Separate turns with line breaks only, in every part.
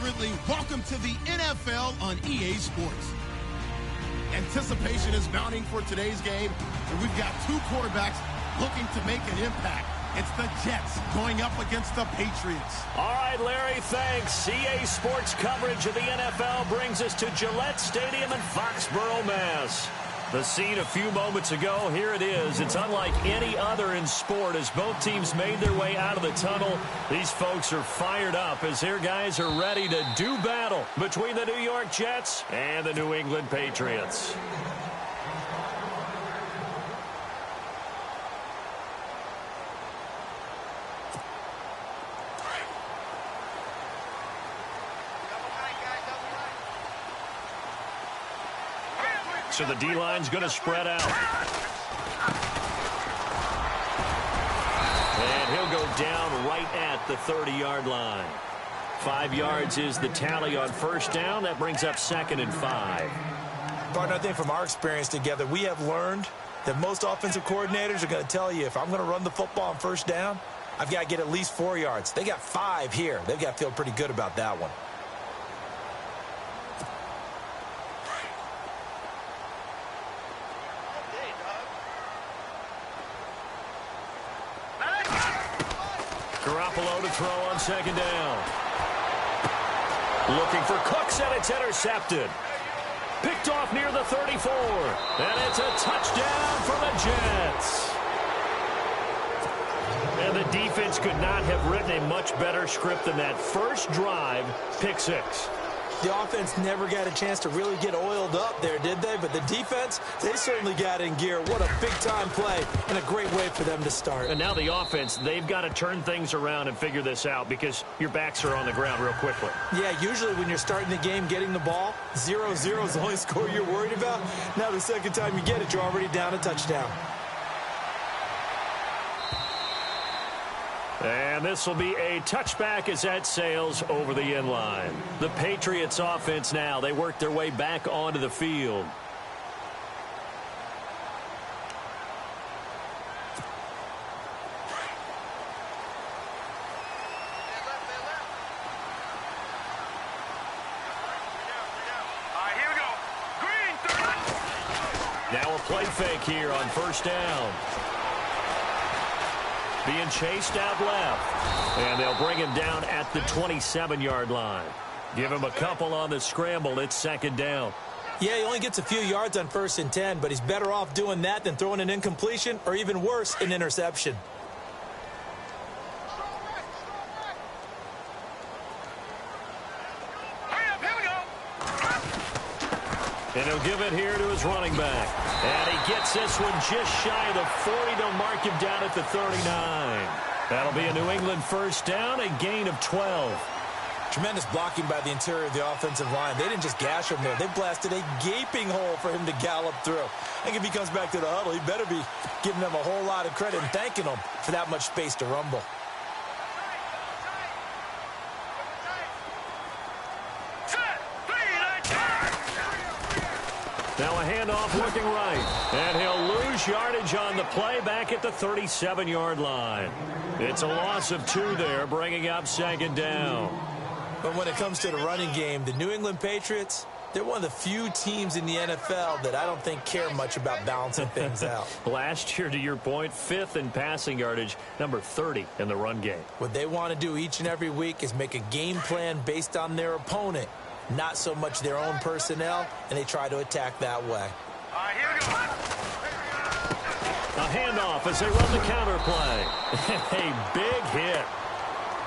Currently, welcome to the NFL on EA Sports. Anticipation is mounting for today's game, and we've got two quarterbacks looking to make an impact. It's the Jets going up against the Patriots.
All right, Larry, thanks. EA Sports coverage of the NFL brings us to Gillette Stadium in Foxborough, Mass. The scene a few moments ago, here it is. It's unlike any other in sport as both teams made their way out of the tunnel. These folks are fired up as their guys are ready to do battle between the New York Jets and the New England Patriots. So the D-line's going to spread out. And he'll go down right at the 30-yard line. 5 yards is the tally on first down. That brings up 2nd and 5.
Partner, I think from our experience together, we have learned that most offensive coordinators are going to tell you, if I'm going to run the football on first down, I've got to get at least 4 yards. They got 5 here. They've got to feel pretty good about that one.
Garoppolo to throw on 2nd down. Looking for Cooks, and it's intercepted. Picked off near the 34. And it's a touchdown for the Jets. And the defense could not have written a much better script than that first drive, pick 6.
The offense never got a chance to really get oiled up there, did they? But the defense, they certainly got in gear. What a big-time play and a great way for them to start.
And now the offense, they've got to turn things around and figure this out because your backs are on the ground real quickly.
Yeah, usually when you're starting the game getting the ball, 0-0 is the only score you're worried about. Now the second time you get it, you're already down a touchdown.
And this will be a touchback as that sails over the end line. The Patriots offense now, they work their way back onto the field. Now a play fake here on first down. Being chased out left. And they'll bring him down at the 27-yard line. Give him a couple on the scramble. It's 2nd down.
Yeah, he only gets a few yards on 1st and 10, but he's better off doing that than throwing an incompletion or even worse, an interception.
And he'll give it here to his running back. And he gets this one just shy of the 40 to mark him down at the 39. That'll be a New England first down, a gain of 12.
Tremendous blocking by the interior of the offensive line. They didn't just gash him there. They blasted a gaping hole for him to gallop through. I think if he comes back to the huddle, he better be giving them a whole lot of credit and thanking them for that much space to rumble.
Now a handoff looking right. And he'll lose yardage on the play back at the 37-yard line. It's a loss of 2 there, bringing up 2nd down.
But when it comes to the running game, the New England Patriots, they're one of the few teams in the NFL that I don't think care much about balancing things out.
Last year, to your point, 5th in passing yardage, number 30 in the run game.
What they want to do each and every week is make a game plan based on their opponent, not so much their own personnel, and they try to attack that way.
All right, here we go.
A handoff as they run the counter play. A big hit.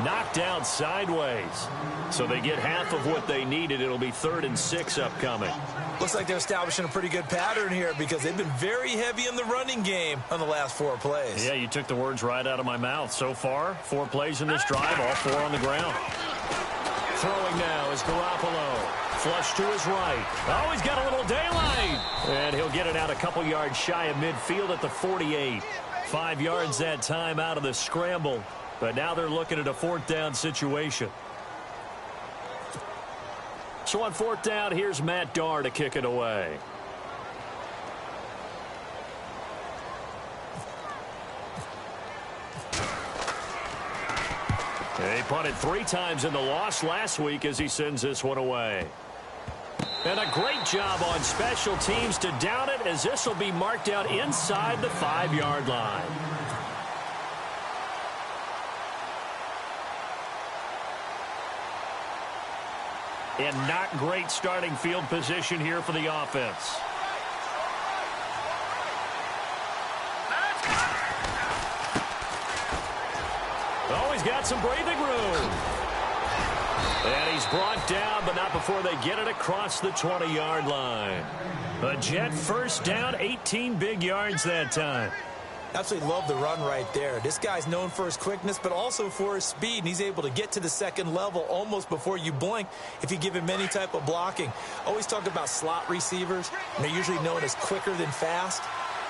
Knocked down sideways. So they get half of what they needed. It'll be 3rd and 6 upcoming.
Looks like they're establishing a pretty good pattern here because they've been very heavy in the running game on the last 4 plays.
Yeah, you took the words right out of my mouth. So far, 4 plays in this drive, all 4 on the ground. Throwing now is Garoppolo. Flush to his right. Oh, he's got a little daylight. And he'll get it out a couple yards shy of midfield at the 48. 5 yards that time out of the scramble. But now they're looking at a 4th down situation. So on 4th down, here's Matt Darr to kick it away. A They punted 3 times in the loss last week as he sends this one away. And a great job on special teams to down it, as this will be marked out inside the 5-yard line. And not great starting field position here for the offense. Oh, he's got some breathing room. And he's brought down, but not before they get it across the 20-yard line. A Jet first down, 18 big yards that time.
Absolutely love the run right there. This guy's known for his quickness, but also for his speed, and he's able to get to the second level almost before you blink if you give him any type of blocking. Always talk about slot receivers, and they're usually known as quicker than fast.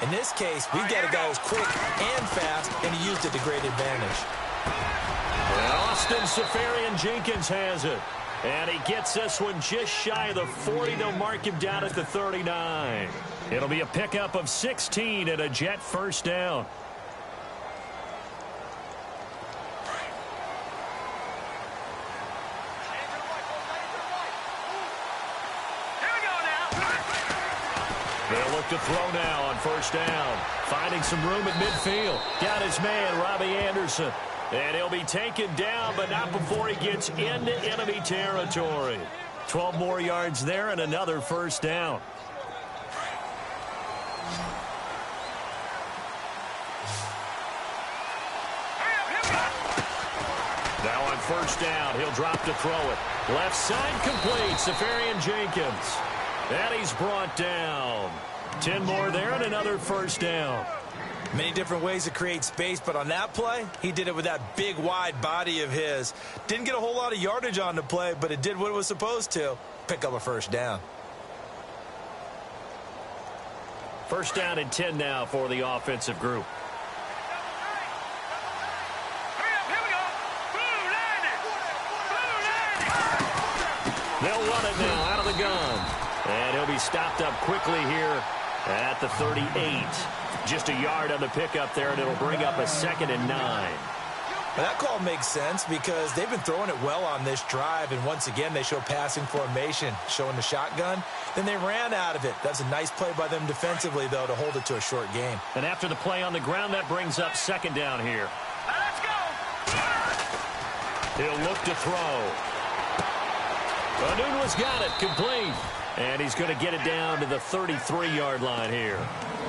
In this case, we've got a guy who's quick and fast, and he used it to great advantage.
Well, Austin Seferian-Jenkins has it. And he gets this one just shy of the 40. They'll mark him down at the 39. It'll be a pickup of 16 and a Jet first down. They'll look to throw now on first down. Finding some room at midfield. Got his man, Robbie Anderson. And he'll be taken down, but not before he gets into enemy territory. 12 more yards there and another first down. Now on first down, he'll drop to throw it. Left side complete, Seferian-Jenkins. And he's brought down. 10 more there and another first down.
Many different ways to create space, but on that play, he did it with that big, wide body of his. Didn't get a whole lot of yardage on the play, but it did what it was supposed to. Pick up a first down.
First down and 10 now for the offensive group. They'll run it now out of the gun. And he'll be stopped up quickly here at the 38. Just a yard on the pickup there, and it'll bring up a 2nd and 9.
Well, that call makes sense because they've been throwing it well on this drive, and once again they show passing formation, showing the shotgun. Then they ran out of it. That's a nice play by them defensively, though, to hold it to a short gain.
And after the play on the ground, that brings up 2nd down here.
Let's go!
He'll look to throw. Anunua's got it, complete. And he's going to get it down to the 33-yard line here.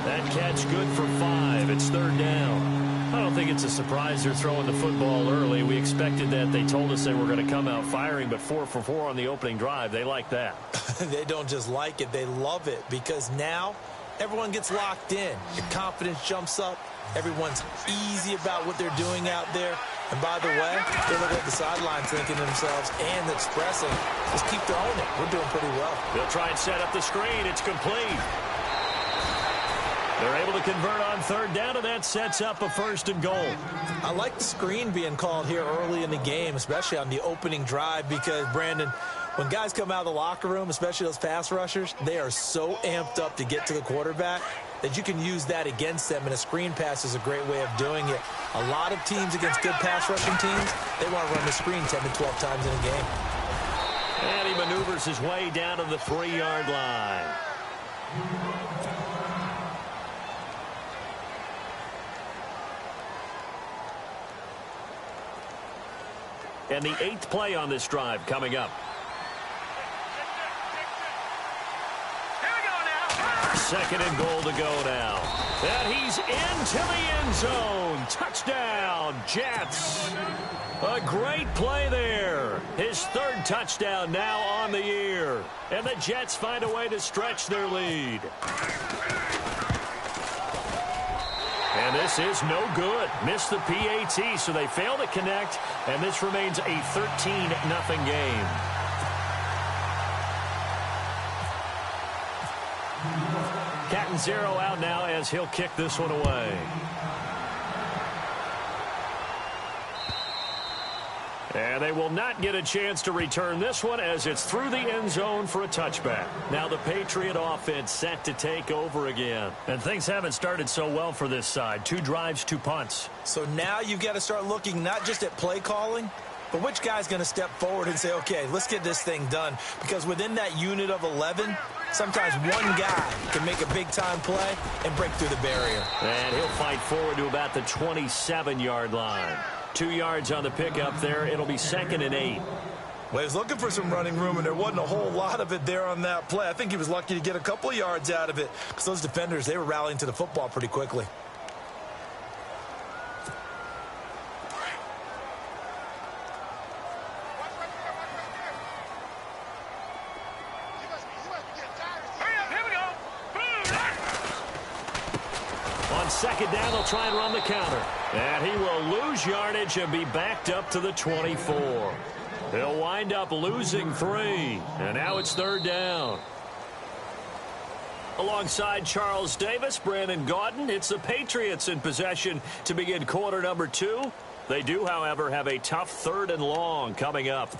That catch good for 5. It's 3rd down. I don't think it's a surprise they're throwing the football early. We expected that. They told us they were going to come out firing, but 4 for 4 on the opening drive. They like that.
They don't just like it. They love it because now everyone gets locked in. Your confidence jumps up. Everyone's easy about what they're doing out there. And by the way, they're looking at the sidelines thinking to themselves and expressing, just keep throwing it. We're doing pretty well.
They'll try and set up the screen. It's complete. They're able to convert on 3rd down, and that sets up a 1st and goal.
I like the screen being called here early in the game, especially on the opening drive, because, Brandon, when guys come out of the locker room, especially those pass rushers, they are so amped up to get to the quarterback that you can use that against them, and a screen pass is a great way of doing it. A lot of teams against good pass rushing teams, they want to run the screen 10 to 12 times in a game.
And he maneuvers his way down to the 3-yard line. And the 8th play on this drive coming up. Second and goal to go now. And he's into the end zone. Touchdown, Jets. A great play there. His 3rd touchdown now on the year. And the Jets find a way to stretch their lead. And this is no good. Missed the PAT, so they fail to connect. And this remains a 13-0 game. Catanzaro out now as he'll kick this one away. And they will not get a chance to return this one as it's through the end zone for a touchback. Now the Patriot offense set to take over again. And things haven't started so well for this side. 2 drives, 2 punts.
So now you've got to start looking not just at play calling, But which guy's going to step forward and say, okay, let's get this thing done? Because within that unit of 11, sometimes one guy can make a big-time play and break through the barrier.
And he'll fight forward to about the 27-yard line. 2 yards on the pickup there. It'll be 2nd and 8.
Well, he was looking for some running room, and there wasn't a whole lot of it there on that play. I think he was lucky to get a couple of yards out of it because those defenders, they were rallying to the football pretty quickly.
On 2nd down, they'll try and run the counter. And he will lose yardage and be backed up to the 24. He'll wind up losing 3. And now it's 3rd down. Alongside Charles Davis, Brandon Gaudin, it's the Patriots in possession to begin quarter number 2. They do, however, have a tough 3rd and long coming up.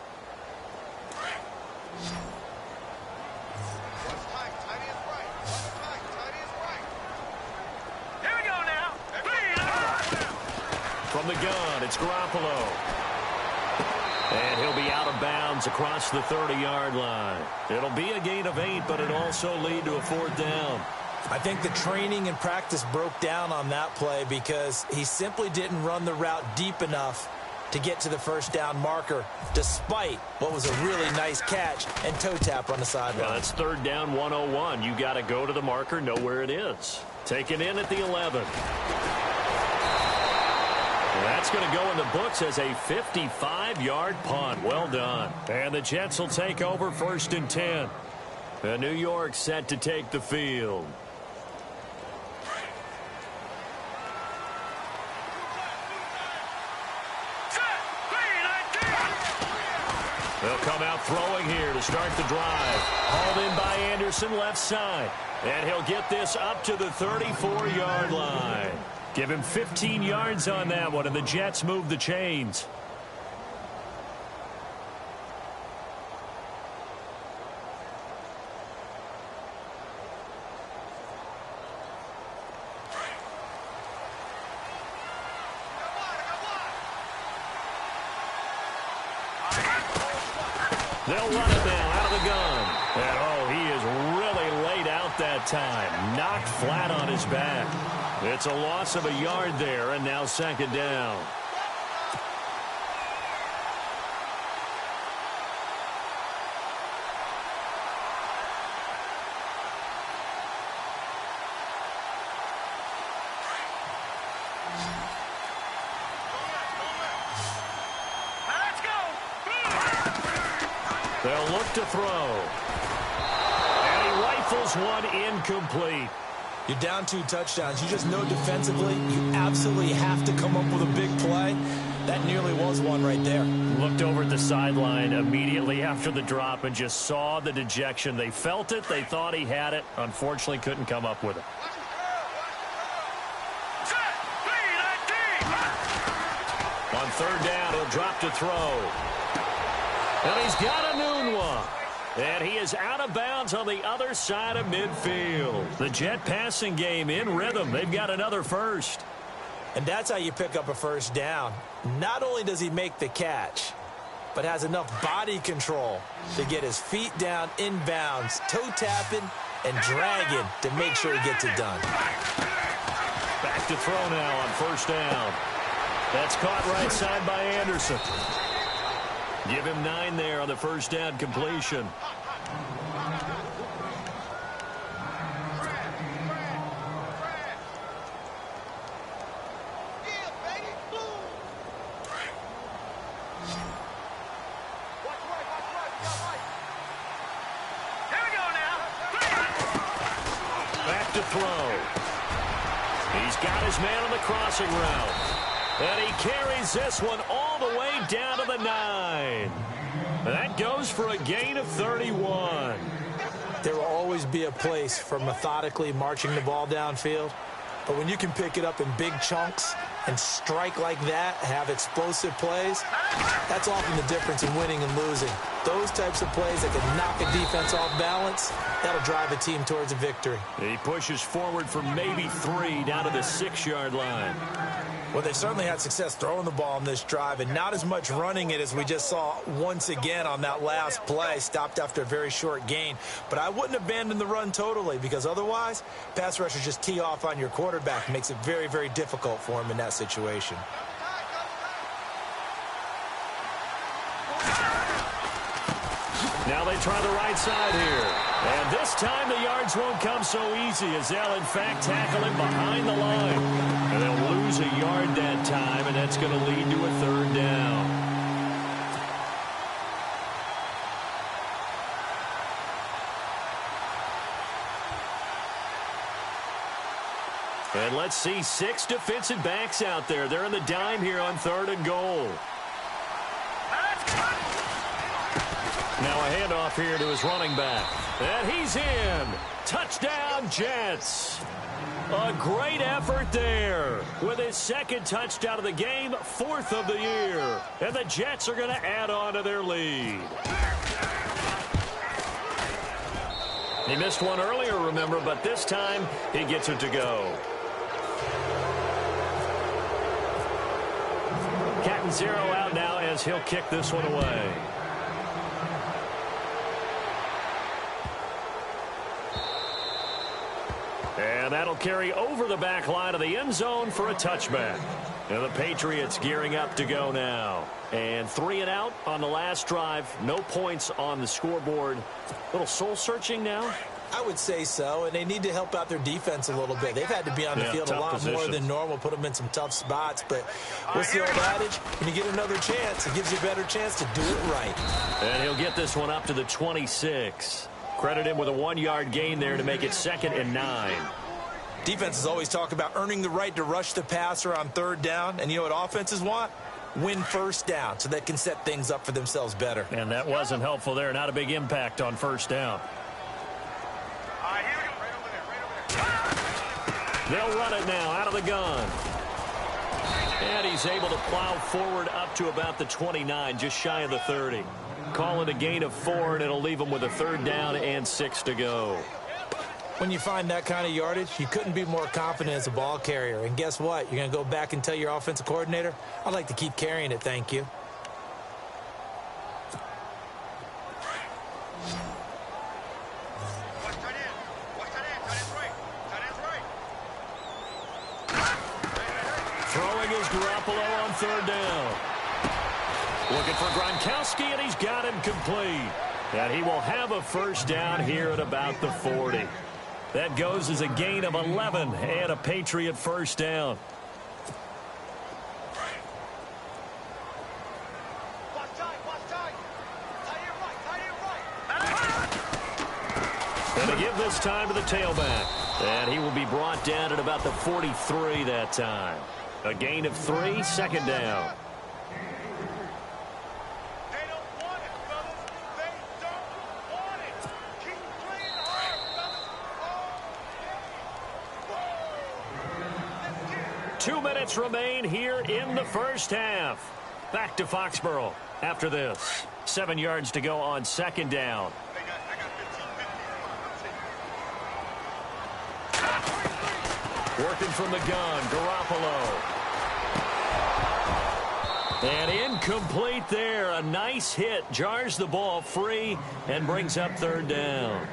From the gun, it's Garoppolo. And he'll be out of bounds across the 30-yard line. It'll be a gain of 8, but it'll also lead to a 4th down.
I think the training and practice broke down on that play because he simply didn't run the route deep enough to get to the 1st down marker, despite what was a really nice catch and toe tap on the sideline.
Well, that's 3rd down 101. You got to go to the marker, know where it is. Taken in at the 11. That's going to go in the books as a 55-yard punt. Well done. And the Jets will take over 1st and 10. And New York set to take the field. They'll come out throwing here to start the drive. Hauled in by Anderson, left side. And he'll get this up to the 34-yard line. Give him 15 yards on that one, and the Jets move the chains. They'll run it now out of the gun. And, oh, he is really laid out that time. Knocked flat on his back. It's a loss of a yard there, and now 2nd down. They'll look to throw. And he rifles one incomplete.
You're down 2 touchdowns. You just know defensively you absolutely have to come up with a big play. That nearly was one right there.
Looked over at the sideline immediately after the drop and just saw the dejection. They felt it. They thought he had it. Unfortunately, couldn't come up with it. On 3rd down, he'll drop to throw. And he's got a noon one. And he is out of bounds on the other side of midfield. The Jet passing game in rhythm. They've got another 1st.
And that's how you pick up a 1st down. Not only does he make the catch, but has enough body control to get his feet down inbounds, toe tapping and dragging to make sure he gets it done.
Back to throw now on 1st down. That's caught right side by Anderson. Give him 9 there on the 1st down completion. Back to throw. He's got his man on the crossing route. And he carries this one all the way down to the 9. That goes for a gain of 31.
There will always be a place for methodically marching the ball downfield. But when you can pick it up in big chunks and strike like that, have explosive plays, that's often the difference in winning and losing. Those types of plays that can knock a defense off balance, that'll drive a team towards a victory.
He pushes forward for maybe 3 down to the 6-yard line.
Well, they've certainly had success throwing the ball on this drive and not as much running it as we just saw once again on that last play. Stopped after a very short gain. But I wouldn't abandon the run totally because otherwise, pass rushers just tee off on your quarterback. Makes it very, very difficult for him in that situation.
Now they try the right side here. And this time the yards won't come so easy as they'll, in fact, tackle him behind the line. And they'll lose a yard that time, and that's going to lead to a third down. And let's see 6 defensive backs out there. They're in the dime here on 3rd and goal. Now a handoff here to his running back. And he's in. Touchdown, Jets. A great effort there with his 2nd touchdown of the game, 4th of the year. And the Jets are going to add on to their lead. He missed one earlier, remember, but this time he gets it to go. Cat and 0 out now as he'll kick this one away. And that'll carry over the back line of the end zone for a touchback. And the Patriots gearing up to go now. And 3 and out on the last drive. No points on the scoreboard. A little soul-searching now?
I would say so, and they need to help out their defense a little bit. They've had to be on the field a lot more than normal, put them in some tough spots. But what's the old adage? When you get another chance, it gives you a better chance to do it right.
And he'll get this one up to the 26. Credit him with a 1-yard gain there to make it 2nd and 9.
Defenses always talk about earning the right to rush the passer on 3rd down. And you know what offenses want? Win 1st down so they can set things up for themselves better.
And that wasn't helpful there. Not a big impact on 1st down. They'll run it now out of the gun. And he's able to plow forward up to about the 29, just shy of the 30. Call it a gain of 4, and it'll leave him with a 3rd down and 6 to go.
When you find that kind of yardage, you couldn't be more confident as a ball carrier. And guess what? You're going to go back and tell your offensive coordinator, I'd like to keep carrying it, thank you.
Throwing is Garoppolo on 3rd down. Looking for Gronkowski, and he's got him complete. And he will have a 1st down here at about the 40. That goes as a gain of 11 and a Patriot 1st down. And to give this time to the tailback. And he will be brought down at about the 43 that time. A gain of 3, 2nd down.
They don't want it, fellas. They don't want it. Keep playing hard, fellas.
2 minutes remain here in the 1st half. Back to Foxborough after this. 7 yards to go on 2nd down. Working from the gun, Garoppolo. And incomplete there. A nice hit. Jars the ball free and brings up 3rd down.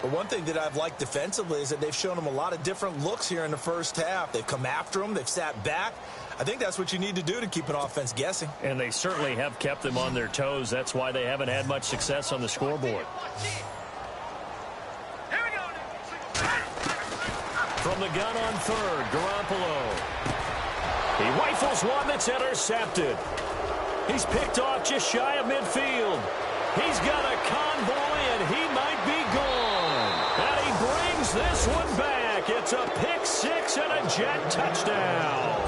But one thing that I've liked defensively is that they've shown them a lot of different looks here in the 1st half. They've come after them. They've sat back. I think that's what you need to do to keep an offense guessing.
And they certainly have kept them on their toes. That's why they haven't had much success on the scoreboard. From the gun on 3rd, Garoppolo. He rifles one that's intercepted. He's picked off just shy of midfield. He's got a convoy, and he might be gone. And he brings this one back. It's a pick 6 and a Jet touchdown.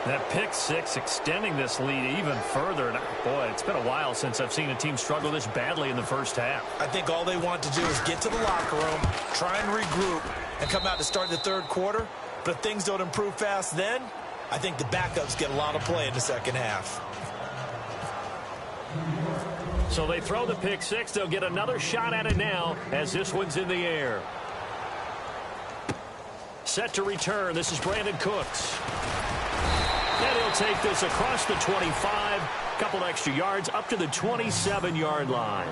That pick 6 extending this lead even further. And boy, it's been a while since I've seen a team struggle this badly in the 1st half.
I think all they want to do is get to the locker room, try and regroup, and come out to start the 3rd quarter. But if things don't improve fast then, I think the backups get a lot of play in the 2nd half.
So they throw the pick 6. They'll get another shot at it now as this one's in the air. set to return. This is Brandon Cooks. And he'll take this across the 25, couple extra yards, up to the 27-yard line.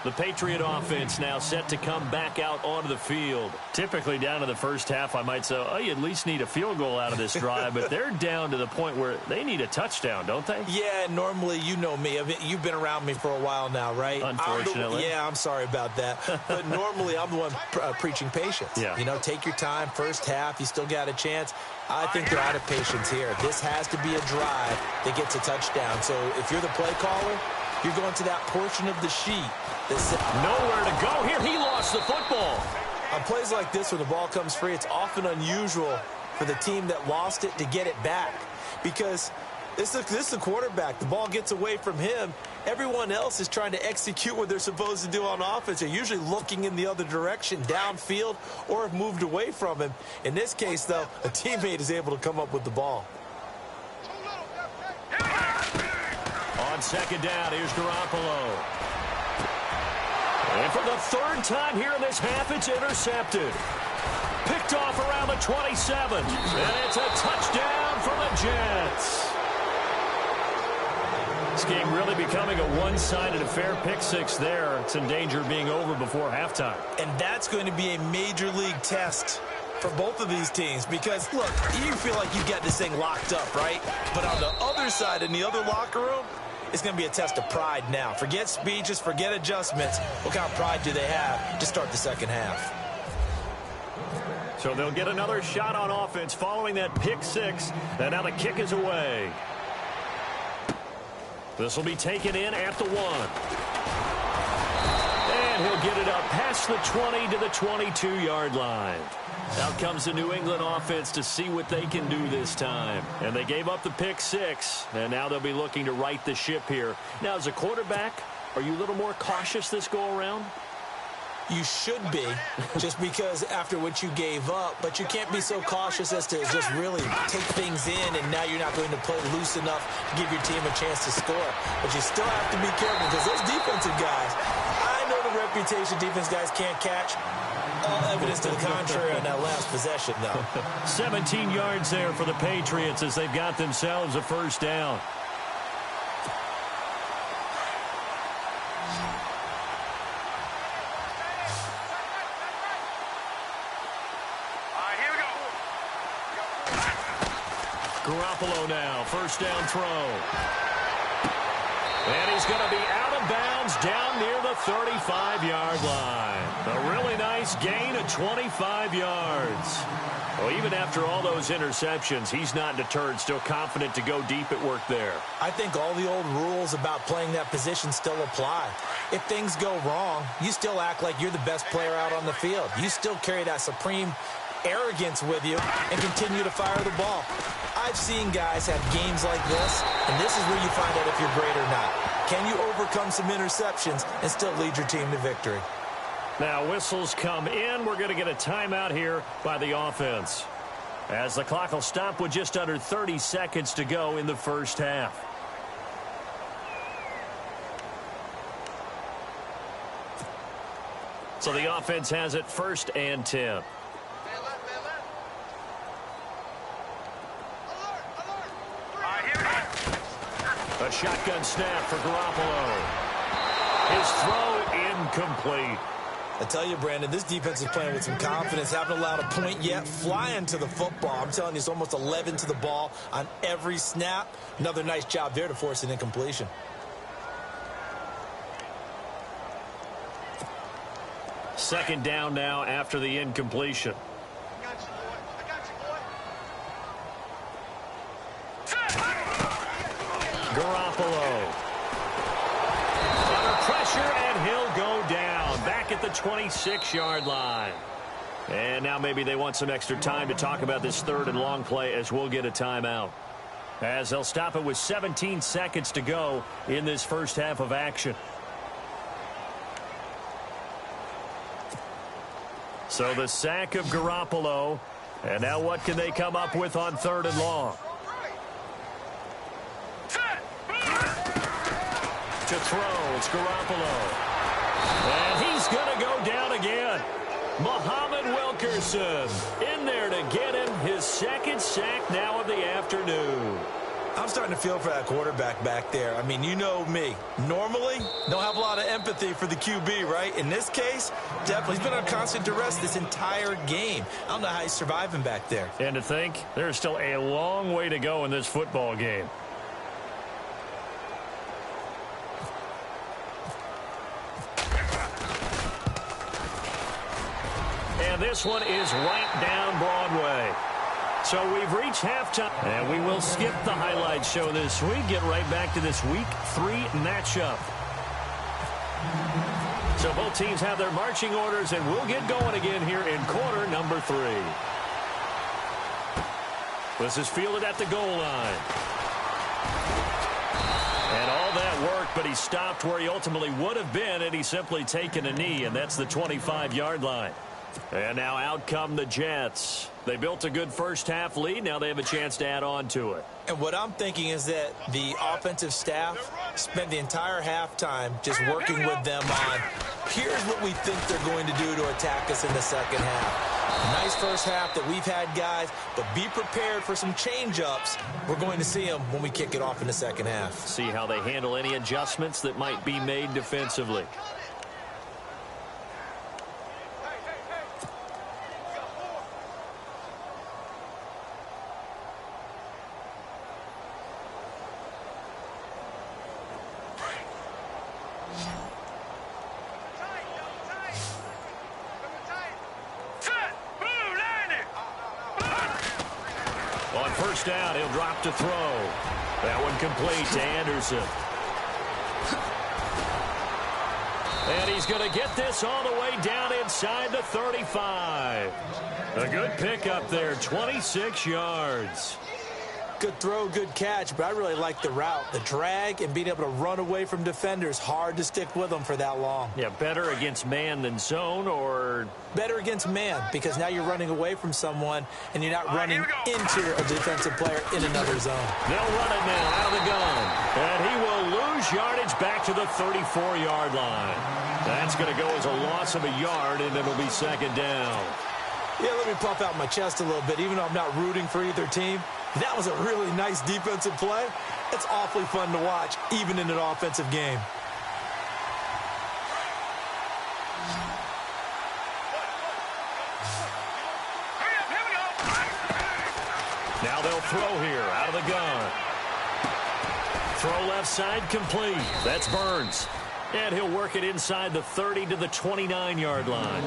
The Patriot offense now set to come back out onto the field. Typically down to the first half, I might say, oh, you at least need a field goal out of this drive, but they're down to the point where they need a touchdown, don't they?
Yeah, normally, you know me. You've been around me for a while now, right?
Unfortunately.
I'm sorry about that. But normally, I'm the one preaching patience.
Yeah.
You know, take your time. First half, you still got a chance. I think they're out of patience here. This has to be a drive that gets a touchdown. So if you're the play caller, you're going to that portion of the sheet.
Nowhere to go here. He lost the football.
On plays like this where the ball comes free, it's often unusual for the team that lost it to get it back. Because this is the quarterback. The ball gets away from him. Everyone else is trying to execute what they're supposed to do on offense. They're usually looking in the other direction, downfield, or have moved away from him. In this case, though, a teammate is able to come up with the ball.
On second down, here's Garoppolo. And for the third time here in this half, it's intercepted. Picked off around the 27. And it's a touchdown for the Jets. This game really becoming a one-sided affair. Pick six there. It's in danger of being over before halftime.
And that's going to be a major league test for both of these teams because, look, you feel like you got this thing locked up, right? But on the other side, in the other locker room, it's going to be a test of pride now. Forget speeches, forget adjustments. What kind of pride do they have to start the second half?
So they'll get another shot on offense following that pick six. And now the kick is away. This will be taken in at the 1. And he'll get it up past the 20 to the 22-yard line. Out comes the New England offense to see what they can do this time. And they gave up the pick six, and now they'll be looking to right the ship here. Now, as a quarterback, are you a little more cautious this go-around?
You should be, just because after what you gave up, but you can't be so cautious as to just really take things in, and now you're not going to play loose enough to give your team a chance to score. But you still have to be careful because those defensive guys, I know the reputation defense guys can't catch. All evidence to the contrary on that last possession, though.
17 yards there for the Patriots as they've got themselves a first down. Garoppolo now, first down throw. And he's going to be out of bounds down near the 35-yard line. A really nice gain of 25 yards. Well, even after all those interceptions, he's not deterred, still confident to go deep at work there.
I think all the old rules about playing that position still apply. If things go wrong, you still act like you're the best player out on the field. You still carry that supreme arrogance with you and continue to fire the ball. I've seen guys have games like this, and this is where you find out if you're great or not. Can you overcome some interceptions and still lead your team to victory?
Now whistles come in. We're going to get a timeout here by the offense, as the clock will stop with just under 30 seconds to go in the first half. So the offense has it first and 10. A shotgun snap for Garoppolo. His throw incomplete.
I tell you, Brandon, this defense is playing with some confidence. Haven't allowed a point yet. Flying to the football. I'm telling you, it's almost 11 to the ball on every snap. Another nice job there to force an incompletion.
Second down now after the incompletion. Garoppolo. Under pressure, and he'll go down. Back at the 26-yard line. And now maybe they want some extra time to talk about this third and long play as we'll get a timeout. As they'll stop it with 17 seconds to go in this first half of action. So the sack of Garoppolo. And now what can they come up with on third and long? To throw, it's Garoppolo. And he's going to go down again. Muhammad Wilkerson in there to get him his second sack now of the afternoon.
I'm starting to feel for that quarterback back there. I mean, you know me. Normally, don't have a lot of empathy for the QB, right? In this case, definitely. He's been on constant duress this entire game. I don't know how he's surviving back there.
And to think, there's still a long way to go in this football game. And this one is right down Broadway. So we've reached halftime, and we will skip the highlight show this week. Get right back to this Week 3 matchup. So both teams have their marching orders, and we'll get going again here in quarter number 3. This is fielded at the goal line. And all that work, but he stopped where he ultimately would have been, and he's simply taken a knee, and that's the 25-yard line. And now out come the Jets. They built a good first-half lead. Now they have a chance to add on to it.
And what I'm thinking is that the offensive staff spent the entire halftime just working with them on, here's what we think they're going to do to attack us in the second half. Nice first half that we've had, guys, but be prepared for some change-ups. We're going to see them when we kick it off in the second half.
See how they handle any adjustments that might be made defensively. On first down, he'll drop to throw. That one complete to Anderson. And he's going to get this all the way down inside the 35. A good pickup there, 26 yards.
Good throw, good catch, but I really like the route. The drag and being able to run away from defenders. Hard to stick with them for that long.
Yeah, better against man than zone, or?
Better against man, because now you're running away from someone and you're not running into a defensive player in another zone.
They'll run it now out of the gun. And he will lose yardage back to the 34-yard line. That's going to go as a loss of a yard, and it'll be second down.
Yeah, let me puff out my chest a little bit, even though I'm not rooting for either team. That was a really nice defensive play. It's awfully fun to watch, even in an offensive game.
Now they'll throw here out of the gun. Throw left side complete. That's Burns. And he'll work it inside the 30 to the 29-yard line.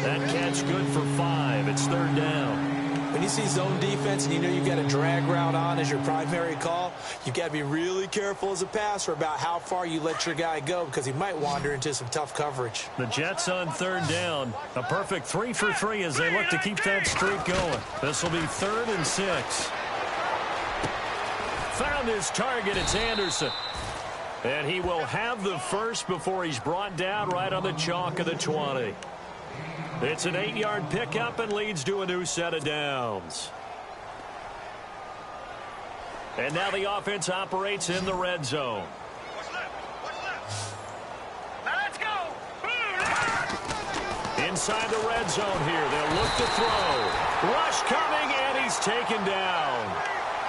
That catch good for 5. It's third down.
When you see zone defense and you know you've got a drag route on as your primary call, you've got to be really careful as a passer about how far you let your guy go, because he might wander into some tough coverage.
The Jets on third down. A perfect 3 for 3 as they look to keep that streak going. This will be 3rd and 6. Found his target. It's Anderson. And he will have the first before he's brought down right on the chalk of the 20. It's an 8-yard pickup and leads to a new set of downs. And now the offense operates in the red zone.
Let's go.
Inside the red zone here. They'll look to throw. Rush coming, and he's taken down.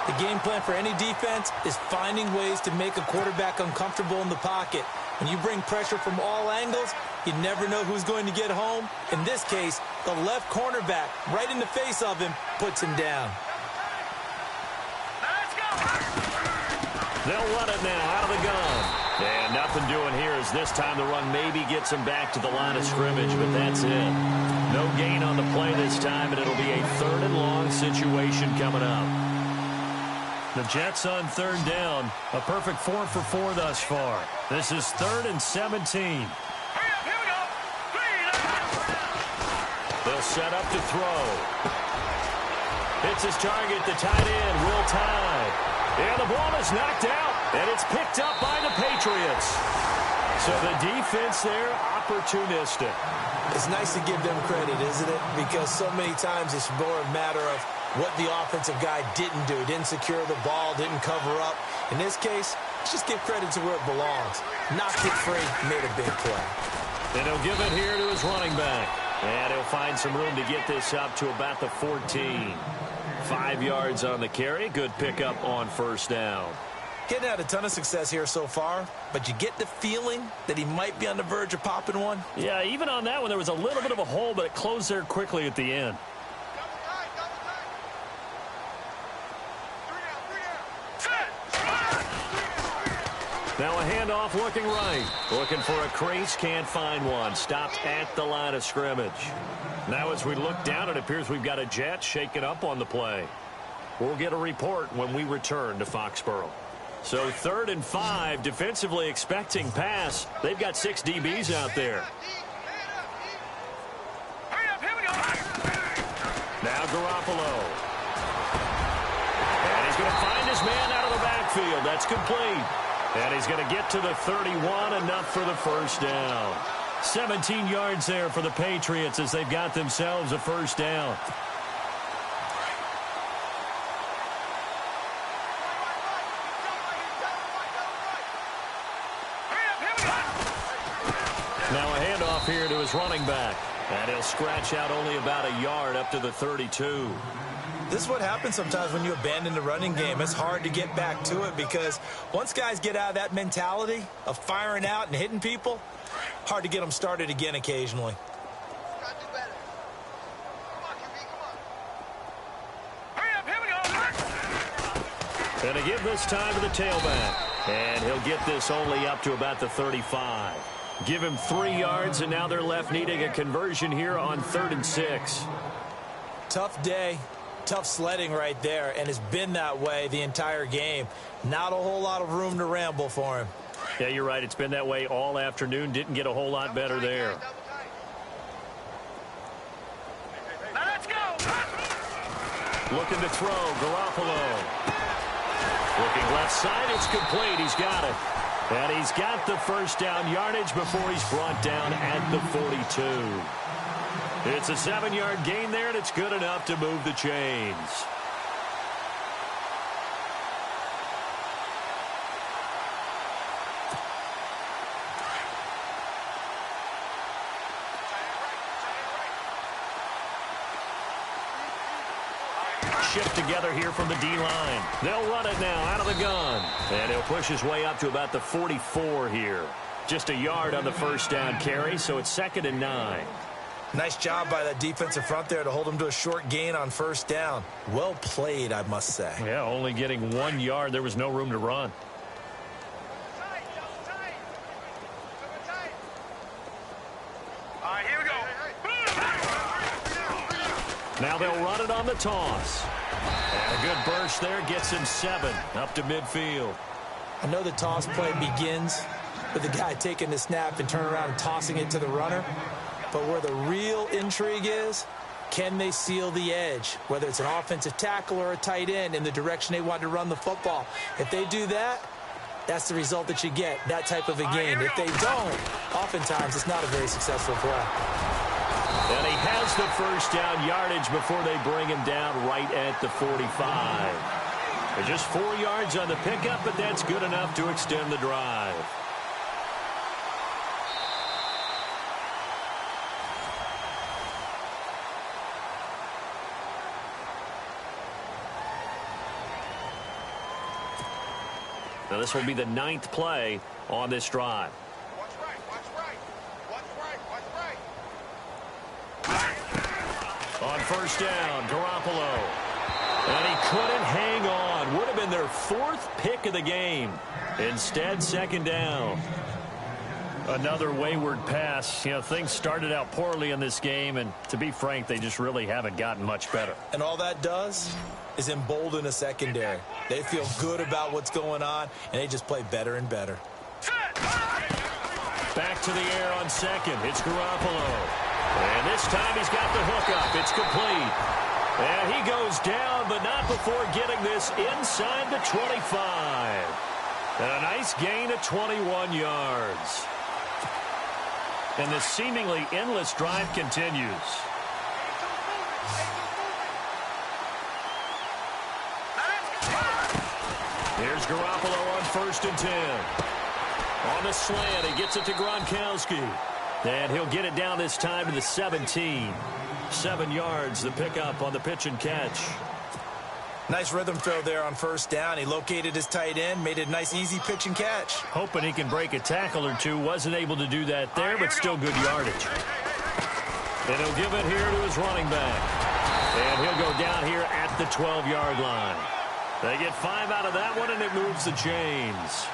The game plan for any defense is finding ways to make a quarterback uncomfortable in the pocket. When you bring pressure from all angles, you never know who's going to get home. In this case, the left cornerback, right in the face of him, puts him down.
Let's go.
They'll run it now out of the gun. And nothing doing here as this time the run maybe gets him back to the line of scrimmage, but that's it. No gain on the play this time, and it'll be a 3rd and long situation coming up. The Jets on third down. A perfect 4 for 4 thus far. This is 3rd and 17.
Here we go.
They'll set up to throw. Hits his target, the tight end, Will Tye. And the ball is knocked out, and it's picked up by the Patriots. So the defense there, opportunistic.
It's nice to give them credit, isn't it? Because so many times it's more a matter of what the offensive guy didn't do. Didn't secure the ball, didn't cover up. In this case, let's just give credit to where it belongs. Knocked it free, made a big play.
And he'll give it here to his running back. And he'll find some room to get this up to about the 14. 5 yards on the carry. Good pickup on first down.
Getting had a ton of success here so far, but you get the feeling that he might be on the verge of popping one.
Yeah, even on that one, there was a little bit of a hole, but it closed there quickly at the end. Now a handoff looking right. Looking for a crease, can't find one. Stopped at the line of scrimmage. Now as we look down, it appears we've got a jet shaken up on the play. We'll get a report when we return to Foxborough. So 3rd and 5, defensively expecting pass. They've got 6 DBs out there. Now Garoppolo. And he's going to find his man out of the backfield. That's complete. And he's going to get to the 31, enough for the first down. 17 yards there for the Patriots as they've got themselves a first down. Now a handoff here to his running back. And he'll scratch out only about a yard up to the 32.
This is what happens sometimes when you abandon the running game. It's hard to get back to it because once guys get out of that mentality of firing out and hitting people, hard to get them started again occasionally.
And to give this time to the tailback. And he'll get this only up to about the 35. Give him 3 yards, and now they're left needing a conversion here on 3rd and 6.
Tough day. Tough sledding right there, and it's been that way the entire game. Not a whole lot of room to ramble for him.
Yeah, you're right. It's been that way all afternoon. Didn't get a whole lot better there.
Now let's go.
Looking to throw, Garoppolo. Looking left side, it's complete. He's got it. And he's got the first down yardage before he's brought down at the 42. It's a 7-yard gain there, and it's good enough to move the chains. Shift together here from the D-line. They'll run it now out of the gun. And he'll push his way up to about the 44 here. Just a yard on the first down carry, so it's 2nd and 9.
Nice job by that defensive front there to hold him to a short gain on first down. Well played, I must say.
Yeah, only getting 1 yard. There was no room to run.
All right, here we go.
Now they'll run it on the toss. And a good burst there gets him 7 up to midfield.
I know the toss play begins with the guy taking the snap and turning around and tossing it to the runner. But where the real intrigue is, can they seal the edge? Whether it's an offensive tackle or a tight end in the direction they want to run the football. If they do that, that's the result that you get, that type of a game. If they don't, oftentimes it's not a very successful play.
And he has the first down yardage before they bring him down right at the 45. They're just 4 yards on the pickup, but that's good enough to extend the drive. Now this will be the 9th play on this drive.
Watch right, watch right. Watch right, watch right.
On first down, Garoppolo. And he couldn't hang on. Would have been their 4th pick of the game. Instead, 2nd down. Another wayward pass. You know, things started out poorly in this game, and to be frank, they just really haven't gotten much better.
And all that does is embolden a secondary. They feel good about what's going on, and they just play better and better.
Back to the air on 2nd. It's Garoppolo. And this time he's got the hook up. It's complete. And he goes down, but not before getting this inside the 25. And a nice gain of 21 yards. And the seemingly endless drive continues. Here's Garoppolo on 1st and 10. On the slant, he gets it to Gronkowski. And he'll get it down this time to the 17. 7 yards, the pickup on the pitch and catch.
Nice rhythm throw there on first down. He located his tight end, made it a nice, easy pitch and catch.
Hoping he can break a tackle or two. Wasn't able to do that there, but still good yardage. And he'll give it here to his running back. And he'll go down here at the 12-yard line. They get 5 out of that one, and it moves the chains.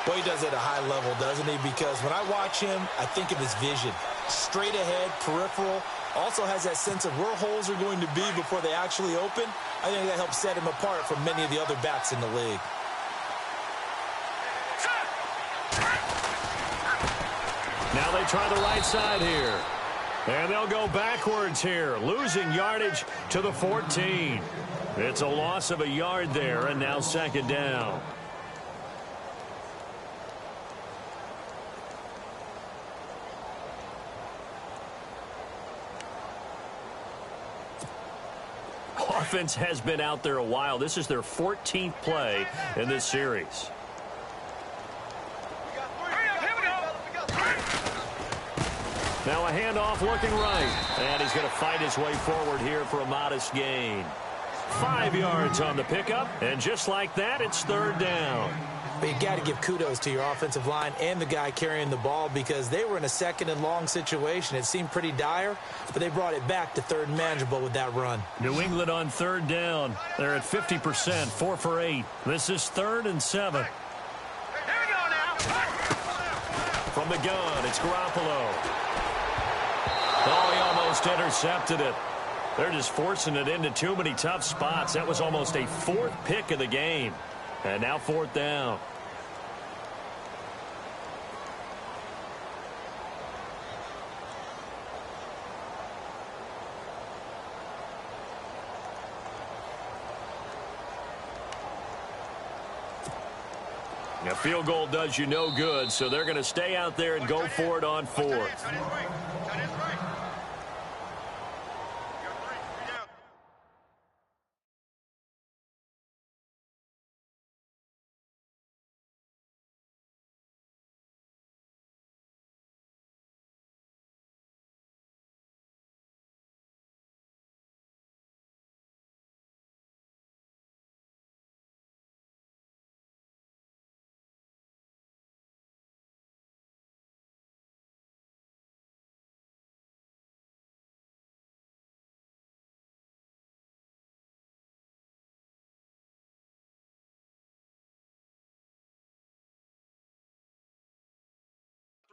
Well, he does it at a high level, doesn't he? Because when I watch him, I think of his vision. Straight ahead, peripheral. Also has that sense of where holes are going to be before they actually open. I think that helps set him apart from many of the other backs in the league.
Now they try the right side here. And they'll go backwards here, losing yardage to the 14. It's a loss of a yard there, and now 2nd down. Offense has been out there a while. This is their 14th play in this series. Now a handoff looking right. And he's going to fight his way forward here for a modest gain. 5 yards on the pickup. And just like that, it's 3rd down.
But you got to give kudos to your offensive line and the guy carrying the ball because they were in a 2nd and long situation. It seemed pretty dire, but they brought it back to 3rd and manageable with that run.
New England on 3rd down. They're at 50%, 4 for 8. This is 3rd and 7. From the gun, it's Garoppolo. Oh, he almost intercepted it. They're just forcing it into too many tough spots. That was almost a 4th pick of the game. And now 4th down. A field goal does you no good, so they're going to stay out there and go for it on 4th.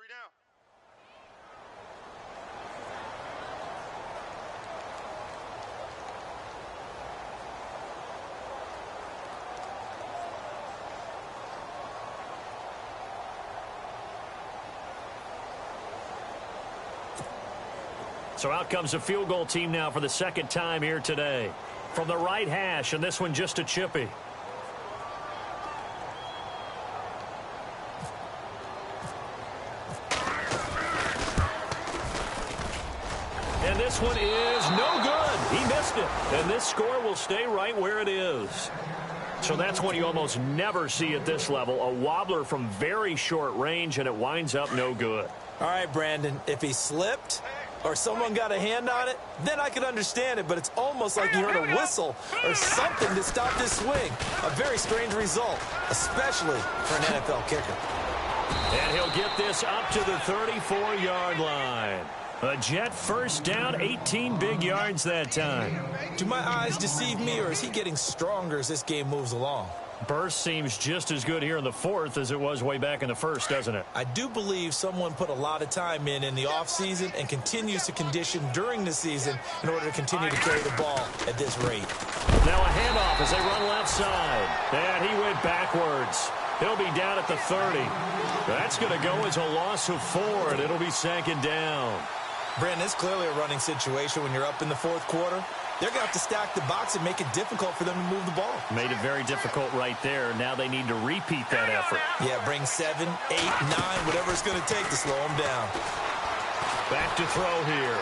Down.
So out comes a field goal team now for the 2nd time here today. From the right hash, and this one just a chippy. And this one is no good. He missed it. And this score will stay right where it is. So that's one you almost never see at this level. A wobbler from very short range, and it winds up no good.
All right, Brandon, if he slipped or someone got a hand on it, then I could understand it, but it's almost like he heard a whistle or something to stop this swing. A very strange result, especially for an NFL kicker.
And he'll get this up to the 34-yard line. A Jet 1st down, 18 big yards that time.
Do my eyes deceive me, or is he getting stronger as this game moves along?
Burst seems just as good here in the 4th as it was way back in the 1st, doesn't it?
I do believe someone put a lot of time in the offseason and continues to condition during the season in order to continue to carry the ball at this rate.
Now a handoff as they run left side. And he went backwards. He'll be down at the 30. That's going to go as a loss of 4, and it'll be 2nd down.
Brandon, it's clearly a running situation when you're up in the 4th quarter. They're going to have to stack the box and make it difficult for them to move the ball.
Made it very difficult right there. Now they need to repeat that effort.
Yeah, bring 7, 8, 9, whatever it's going to take to slow them down.
Back to throw here.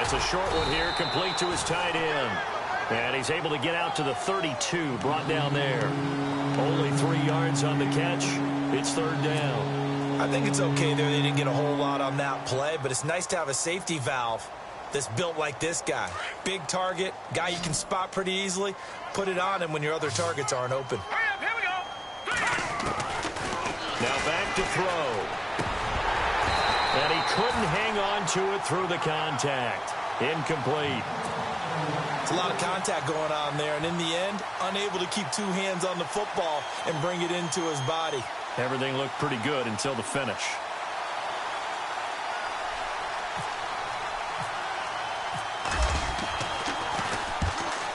It's a short one here, complete to his tight end. And he's able to get out to the 32, brought down there. Only 3 yards on the catch. It's third down.
I think it's okay there. They didn't get a whole lot on that play, but it's nice to have a safety valve that's built like this guy. Big target, guy you can spot pretty easily. Put it on him when your other targets aren't open.
Here we go.
Now back to throw. And he couldn't hang on to it through the contact. Incomplete.
It's a lot of contact going on there, and in the end, unable to keep two hands on the football and bring it into his body.
Everything looked pretty good until the finish.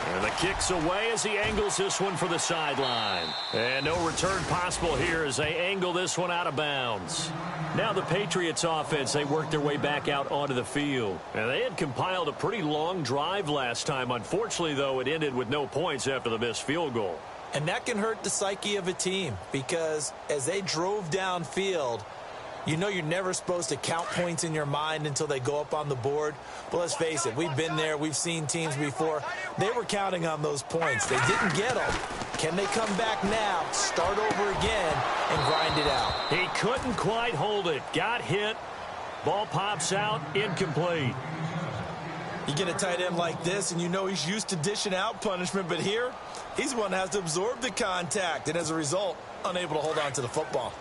And the kick's away as he angles this one for the sideline. And no return possible here as they angle this one out of bounds. Now the Patriots offense, they worked their way back out onto the field. And they had compiled a pretty long drive last time. Unfortunately, though, it ended with no points after the missed field goal.
And that can hurt the psyche of a team because as they drove downfield, you know you're never supposed to count points in your mind until they go up on the board. But let's face it, we've been there. We've seen teams before. They were counting on those points. They didn't get them. Can they come back now, start over again, and grind it out?
He couldn't quite hold it. Got hit. Ball pops out. Incomplete.
You get a tight end like this, and you know he's used to dishing out punishment. But here, he's the one that has to absorb the contact, and as a result, unable to hold on to the football.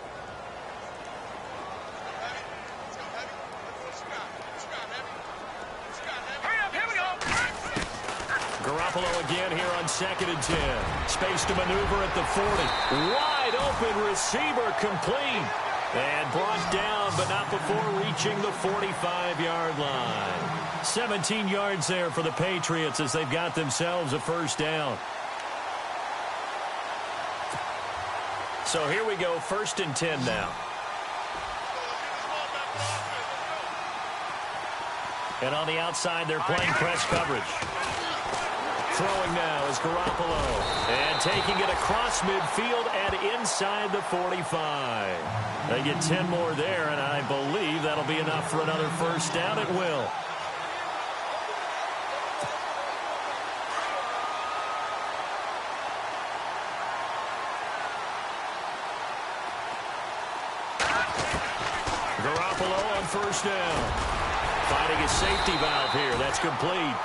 Garoppolo again here on 2nd and 10. Space to maneuver at the 40. Wide open receiver complete. And brought down, but not before reaching the 45-yard line. 17 yards there for the Patriots as they've got themselves a first down. So here we go, 1st and 10 now. And on the outside, they're playing press coverage. Throwing now is Garoppolo. And taking it across midfield and inside the 45. They get 10 more there, and I believe that'll be enough for another first down. It will. Garoppolo on first down. Finding his safety valve here. That's complete.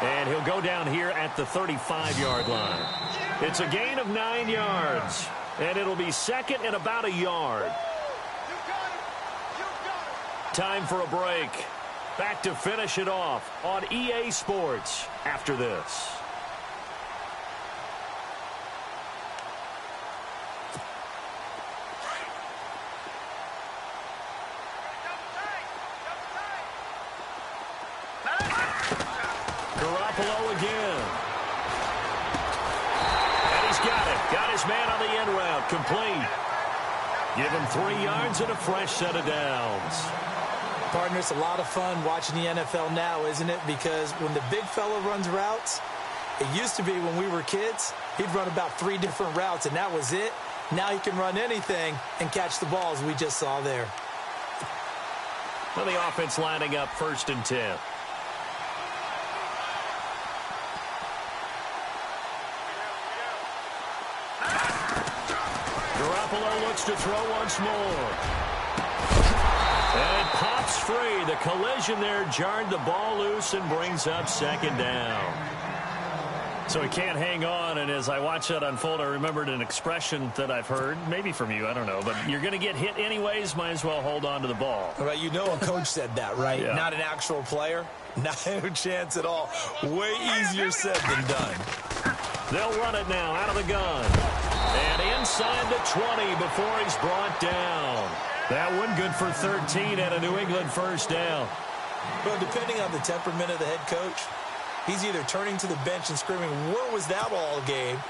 And he'll go down here at the 35-yard line. It's a gain of 9 yards. And it'll be 2nd and about a yard. Time for a break. Back to finish it off on EA Sports after this. Garoppolo again. And he's got it. Got his man on the end route. Complete. Give him 3 yards and a fresh set of downs.
Partner, it's a lot of fun watching the NFL now, isn't it? Because when the big fella runs routes, it used to be when we were kids, he'd run about 3 different routes, and that was it. Now he can run anything and catch the balls we just saw there.
Well, the offense lining up 1st and 10. Garoppolo looks to throw once more. And it pops free. The collision there jarred the ball loose and brings up 2nd down. So he can't hang on, and as I watch that unfold, I remembered an expression that I've heard, maybe from you, I don't know, but you're going to get hit anyways, might as well hold on to the ball.
All right, you know a coach said that, right?
Yeah.
Not an actual player. Not a chance at all. Way easier said than done.
They'll run it now out of the gun. And inside the 20 before he's brought down. That one good for 13 and a New England first down.
Well, depending on the temperament of the head coach, he's either turning to the bench and screaming, "Where was that all game?"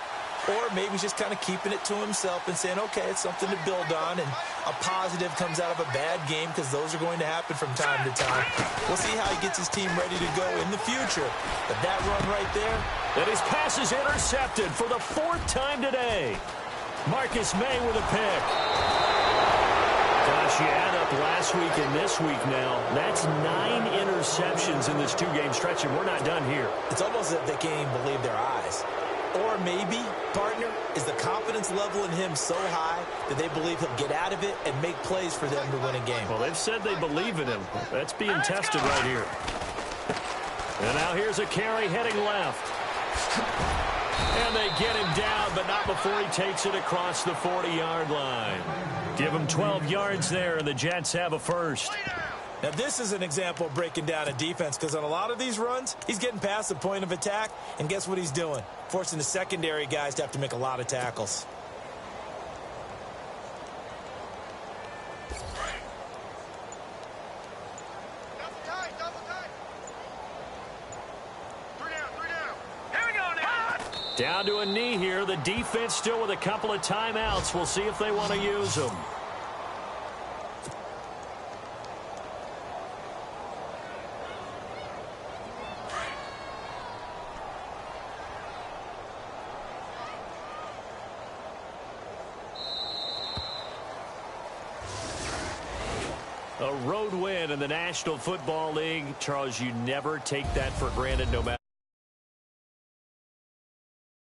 Or maybe he's just kind of keeping it to himself and saying, okay, it's something to build on, and a positive comes out of a bad game because those are going to happen from time to time. We'll see how he gets his team ready to go in the future. But that run right there.
And his pass is intercepted for the 4th time today. Marcus May with a pick. Gosh, you add up last week and this week now. That's 9 interceptions in this 2-game stretch, and we're not done here.
It's almost as if they can't even believe their eyes. Or maybe, partner, is the confidence level in him so high that they believe he'll get out of it and make plays for them to win a game.
Well, they've said they believe in him. That's being tested right here. And now here's a carry heading left. And they get him down, but not before he takes it across the 40-yard line. Give him 12 yards there, and the Jets have a first.
Now, this is an example of breaking down a defense, because on a lot of these runs, he's getting past the point of attack, and guess what he's doing? Forcing the secondary guys to have to make a lot of tackles.
Double tight, double tight. 3 down, 3 down. Here we go now.
Down to a knee here. The defense still with a couple of timeouts. We'll see if they want to use them. A road win in the National Football League. Charles, you never take that for granted no matter